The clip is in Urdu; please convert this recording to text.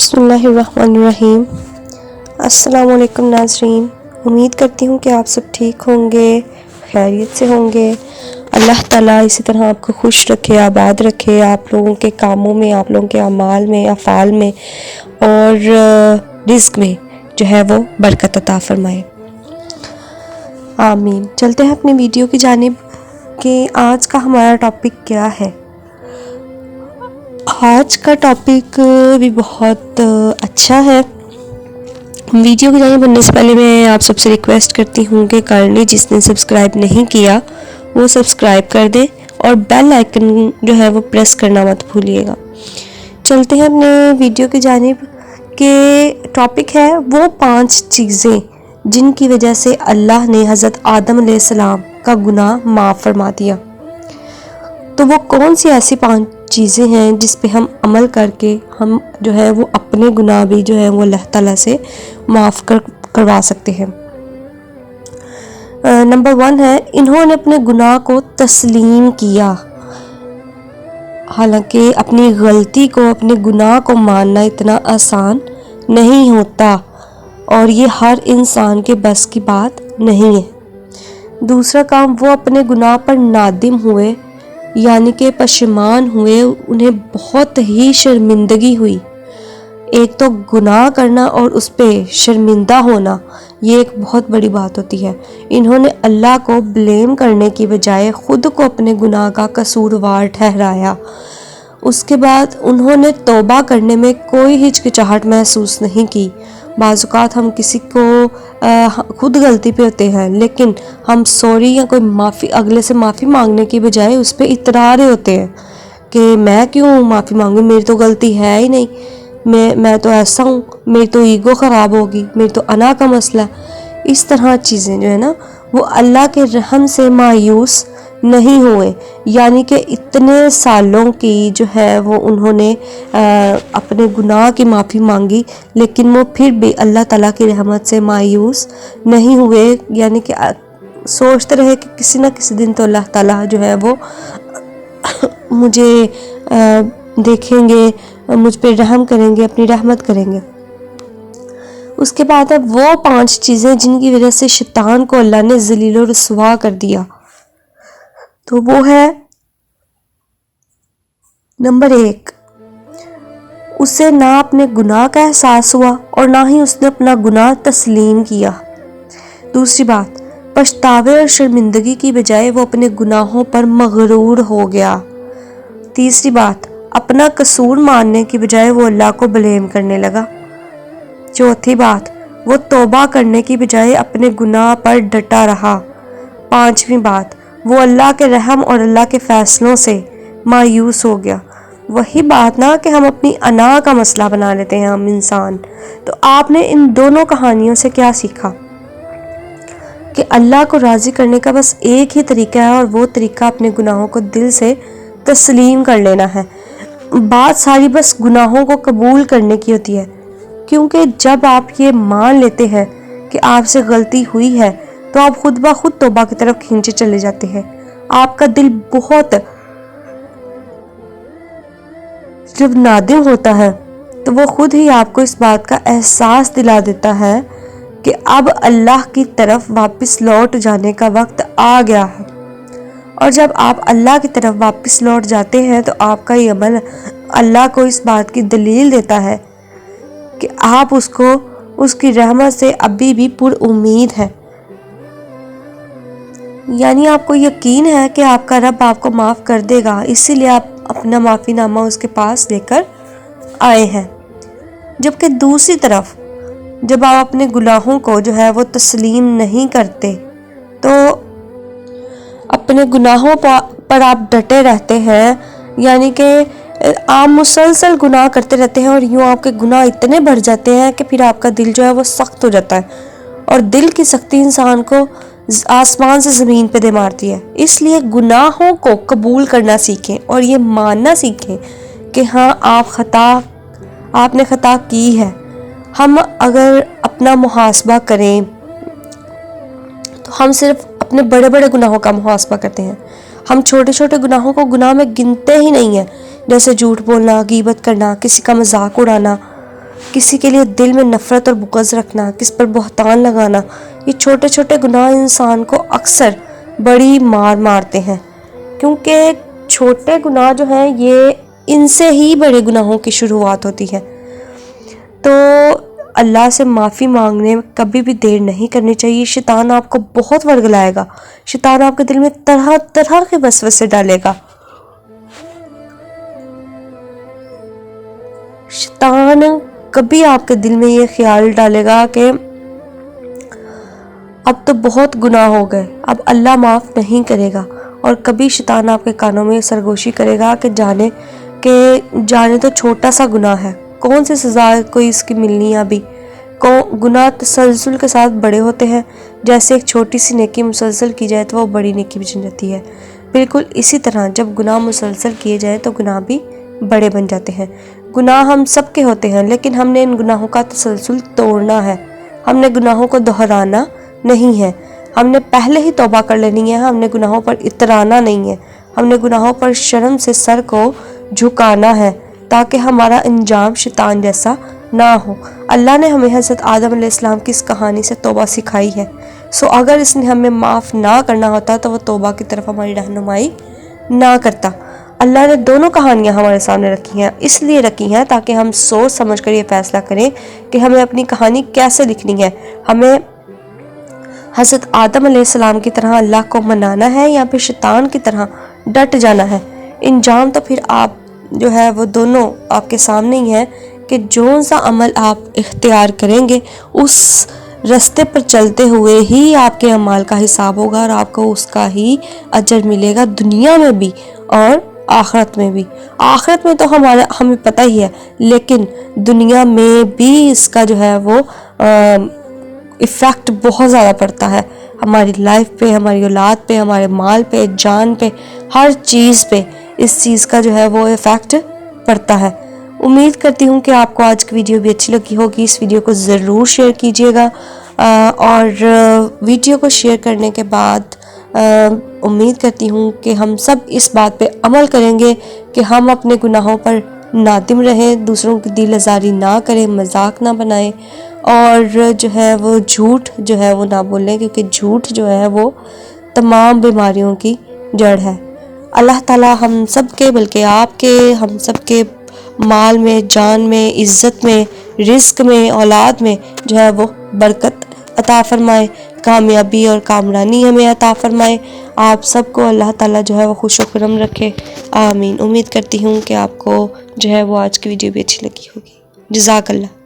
بسم اللہ الرحمن الرحیم۔ السلام علیکم ناظرین، امید کرتی ہوں کہ آپ سب ٹھیک ہوں گے، خیریت سے ہوں گے۔ اللہ تعالیٰ اسی طرح آپ کو خوش رکھے، آباد رکھے، آپ لوگوں کے کاموں میں، آپ لوگوں کے اعمال میں، افعال میں اور رزق میں جو ہے وہ برکت عطا فرمائے، آمین۔ چلتے ہیں اپنی ویڈیو کی جانب کہ آج کا ہمارا ٹاپک کیا ہے۔ آج کا ٹاپک بھی بہت اچھا ہے۔ ویڈیو کی جانب بڑھنے سے پہلے میں آپ سب سے ریکویسٹ کرتی ہوں کہ کرنے جس نے سبسکرائب نہیں کیا وہ سبسکرائب کر دیں اور بیل آئکن جو ہے وہ پریس کرنا مت بھولیے گا۔ چلتے ہیں اپنے ویڈیو کی جانب کہ ٹاپک ہے وہ 5 چیزیں جن کی وجہ سے اللہ نے حضرت آدم علیہ السلام کا گناہ معاف فرما دیا۔ تو وہ کون سی ایسی 5 چیزیں ہیں جس پہ ہم عمل کر کے ہم جو ہے وہ اپنے گناہ بھی جو ہے وہ اللہ تعالیٰ سے معاف کروا سکتے ہیں۔ نمبر 1 ہے، انہوں نے اپنے گناہ کو تسلیم کیا۔ حالانکہ اپنی غلطی کو، اپنے گناہ کو ماننا اتنا آسان نہیں ہوتا اور یہ ہر انسان کے بس کی بات نہیں ہے۔ دوسرا کام، وہ اپنے گناہ پر نادم ہوئے، یعنی کہ پشیمان ہوئے، انہیں بہت ہی شرمندگی ہوئی۔ ایک تو گناہ کرنا اور اس پہ شرمندہ ہونا، یہ ایک بہت بڑی بات ہوتی ہے۔ انہوں نے اللہ کو بلیم کرنے کی بجائے خود کو اپنے گناہ کا قصوروار ٹھہرایا۔ اس کے بعد انہوں نے توبہ کرنے میں کوئی ہچکچاہٹ محسوس نہیں کی۔ بعض اوقات ہم کسی کو خود غلطی پہ ہوتے ہیں لیکن ہم سوری یا کوئی اگلے سے معافی مانگنے کی بجائے اس پہ اترارے ہوتے ہیں کہ میں کیوں معافی مانگوں، میری تو غلطی ہے ہی نہیں، میں تو ایسا ہوں، میری تو ایگو خراب ہوگی، میری تو انا کا مسئلہ ہے۔ اس طرح چیزیں جو ہے نا وہ اللہ کے رحم سے مایوس نہیں ہوئے، یعنی کہ اتنے سالوں کی جو ہے وہ انہوں نے اپنے گناہ کی معافی مانگی لیکن وہ پھر بھی اللہ تعالیٰ کی رحمت سے مایوس نہیں ہوئے، یعنی کہ سوچتے رہے کہ کسی نہ کسی دن تو اللہ تعالیٰ جو ہے وہ مجھے دیکھیں گے، مجھ پہ رحم کریں گے، اپنی رحمت کریں گے۔ اس کے بعد ہے وہ 5 چیزیں جن کی وجہ سے شیطان کو اللہ نے ذلیل و رسوا کر دیا۔ تو وہ ہے نمبر 1، اسے نہ اپنے گناہ کا احساس ہوا اور نہ ہی اس نے اپنا گناہ تسلیم کیا۔ دوسری بات، پچھتاوے اور شرمندگی کی بجائے وہ اپنے گناہوں پر مغرور ہو گیا۔ تیسری بات، اپنا قصور ماننے کی بجائے وہ اللہ کو بلیم کرنے لگا۔ چوتھی بات، وہ توبہ کرنے کی بجائے اپنے گناہ پر ڈٹا رہا۔ پانچویں بات، وہ اللہ کے رحم اور اللہ کے فیصلوں سے مایوس ہو گیا۔ وہی بات نا کہ ہم اپنی انا کا مسئلہ بنا لیتے ہیں ہم انسان۔ تو آپ نے ان دونوں کہانیوں سے کیا سیکھا کہ اللہ کو راضی کرنے کا بس ایک ہی طریقہ ہے اور وہ طریقہ اپنے گناہوں کو دل سے تسلیم کر لینا ہے۔ بات ساری بس گناہوں کو قبول کرنے کی ہوتی ہے، کیونکہ جب آپ یہ مان لیتے ہیں کہ آپ سے غلطی ہوئی ہے تو آپ خود بخود توبہ کی طرف کھینچے چلے جاتے ہیں۔ آپ کا دل بہت جب نادم ہوتا ہے تو وہ خود ہی آپ کو اس بات کا احساس دلا دیتا ہے کہ اب اللہ کی طرف واپس لوٹ جانے کا وقت آ گیا ہے۔ اور جب آپ اللہ کی طرف واپس لوٹ جاتے ہیں تو آپ کا یہ عمل اللہ کو اس بات کی دلیل دیتا ہے کہ آپ اس کی رحمت سے ابھی بھی پر امید ہے، یعنی آپ کو یقین ہے کہ آپ کا رب آپ کو معاف کر دے گا، اسی لیے آپ اپنا معافی نامہ اس کے پاس لے کر آئے ہیں۔ جبکہ دوسری طرف جب آپ اپنے گناہوں کو جو ہے وہ تسلیم نہیں کرتے تو اپنے گناہوں پر آپ ڈٹے رہتے ہیں، یعنی کہ آپ مسلسل گناہ کرتے رہتے ہیں اور یوں آپ کے گناہ اتنے بڑھ جاتے ہیں کہ پھر آپ کا دل جو ہے وہ سخت ہو جاتا ہے، اور دل کی سختی انسان کو آسمان سے زمین پہ دے مارتی ہے۔ اس لیے گناہوں کو قبول کرنا سیکھیں اور یہ ماننا سیکھیں کہ ہاں آپ نے خطا کی ہے۔ ہم اگر اپنا محاسبہ کریں تو ہم صرف اپنے بڑے بڑے گناہوں کا محاسبہ کرتے ہیں، ہم چھوٹے چھوٹے گناہوں کو گناہ میں گنتے ہی نہیں ہیں، جیسے جھوٹ بولنا، غیبت کرنا، کسی کا مذاق اڑانا، کسی کے لیے دل میں نفرت اور بغض رکھنا، کس پر بہتان لگانا، یہ چھوٹے چھوٹے گناہ انسان کو اکثر بڑی مار مارتے ہیں، کیونکہ چھوٹے گناہ جو ہیں یہ ان سے ہی بڑے گناہوں کی شروعات ہوتی ہے۔ تو اللہ سے معافی مانگنے میں کبھی بھی دیر نہیں کرنی چاہیے۔ شیطان آپ کو بہت ورگلائے گا، شیطان آپ کے دل میں طرح طرح کے وسوسے ڈالے گا۔ شیطان کبھی آپ کے دل میں یہ خیال ڈالے گا کہ اب تو بہت گناہ ہو گئے، اب اللہ معاف نہیں کرے گا، اور کبھی شیطان آپ کے کانوں میں سرگوشی کرے گا کہ جانے تو چھوٹا سا گناہ ہے، کون سی سزا کوئی اس کی ملنی ہے ابھی۔ گناہ تسلسل کے ساتھ بڑے ہوتے ہیں، جیسے ایک چھوٹی سی نیکی مسلسل کی جائے تو وہ بڑی نیکی بن جاتی ہے، بالکل اسی طرح جب گناہ مسلسل کیے جائے تو گناہ بھی بڑے بن جاتے ہیں۔ گناہ ہم سب کے ہوتے ہیں، لیکن ہم نے ان گناہوں کا تسلسل توڑنا ہے، ہم نے گناہوں کو دہرانا نہیں ہے، ہم نے پہلے ہی توبہ کر لینی ہے، ہم نے گناہوں پر اترانا نہیں ہے، ہم نے گناہوں پر شرم سے سر کو جھکانا ہے تاکہ ہمارا انجام شیطان جیسا نہ ہو۔ اللہ نے ہمیں حضرت آدم علیہ السلام کی اس کہانی سے توبہ سکھائی ہے، اگر اس نے ہمیں معاف نہ کرنا ہوتا تو وہ توبہ کی طرف ہماری رہنمائی نہ کرتا۔ اللہ نے دونوں کہانیاں ہمارے سامنے رکھی ہیں، اس لیے رکھی ہیں تاکہ ہم سوچ سمجھ کر یہ فیصلہ کریں کہ ہمیں اپنی کہانی کیسے لکھنی ہے، ہمیں حضرت آدم علیہ السلام کی طرح اللہ کو منانا ہے یا پھر شیطان کی طرح ڈٹ جانا ہے۔ انجام تو پھر آپ جو ہے وہ دونوں آپ کے سامنے ہی ہیں کہ جو سا عمل آپ اختیار کریں گے اس رستے پر چلتے ہوئے ہی آپ کے اعمال کا حساب ہوگا، اور آپ کو اس کا ہی اجر ملے گا، دنیا میں بھی اور آخرت میں بھی۔ آخرت میں تو ہمیں پتہ ہی ہے، لیکن دنیا میں بھی اس کا جو ہے وہ ایفیکٹ بہت زیادہ پڑتا ہے ہماری لائف پہ، ہماری اولاد پہ، ہمارے مال پہ، جان پہ، ہر چیز پہ اس چیز کا جو ہے وہ ایفیکٹ پڑتا ہے۔ امید کرتی ہوں کہ آپ کو آج کی ویڈیو بھی اچھی لگی ہوگی، اس ویڈیو کو ضرور شیئر کیجیے گا، اور ویڈیو کو شیئر کرنے کے بعد امید کرتی ہوں کہ ہم سب اس بات پہ عمل کریں گے کہ ہم اپنے گناہوں پر نادم رہیں، دوسروں کی دل آزاری نہ کریں، مذاق نہ بنائیں، اور جو ہے وہ جھوٹ جو ہے وہ نہ بولیں، کیونکہ جھوٹ جو ہے وہ تمام بیماریوں کی جڑ ہے۔ اللہ تعالی ہم سب کے، بلکہ آپ کے، ہم سب کے مال میں، جان میں، عزت میں، رزق میں، اولاد میں جو ہے وہ برکت عطا فرمائے، کامیابی اور کامرانی ہمیں عطا فرمائے۔ آپ سب کو اللہ تعالیٰ جو ہے وہ خوش و خرم رکھے، آمین۔ امید کرتی ہوں کہ آپ کو جو ہے وہ آج کی ویڈیو بھی اچھی لگی ہوگی۔ جزاک اللہ۔